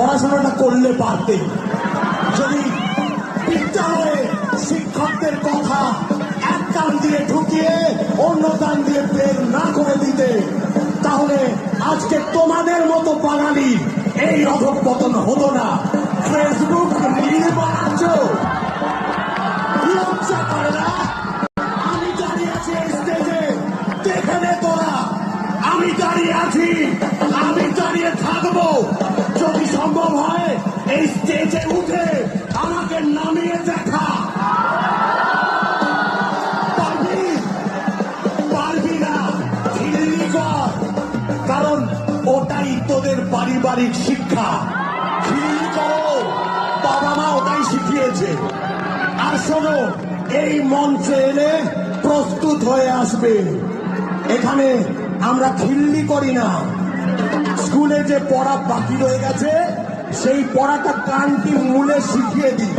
পড়াশোনাটা করলে পারতে। যদি বিদ্যালয়ে শিক্ষকদের কথা এক কান দিয়ে ঢুকিয়ে অন্য কান দিয়ে বের না করে দিতে, তাহলে আজকে তোমাদের মতো বাঙালি এই অধঃপতন হতো না। ফেসবুক রিল বানাচ্ছ, লজ্জা করে না? আমি দাঁড়িয়ে আছি এই স্টেজে, দেখে নে তোরা। আমি দাঁড়িয়ে আছি, আমি দাঁড়িয়ে থাকবো। যদি সম্ভব হয় এই স্টেজে উঠে আমাকে নামিয়ে দেখা। পারবি? পারবি না, ঢিল্লি কর। কারণ ওটাই তোদের পারিবারিক শিক্ষা। ঢিল্লি করো, বাবা মা ওটাই শিখিয়েছে। আর শোনো, এই মঞ্চে এলে প্রস্তুত হয়ে আসবে। এখানে আমরা খিল্লি করি না। স্কুলে যে পড়া বাকি রয়ে গেছে সেই পড়াটা কানটি মূলে শিখিয়ে দিই।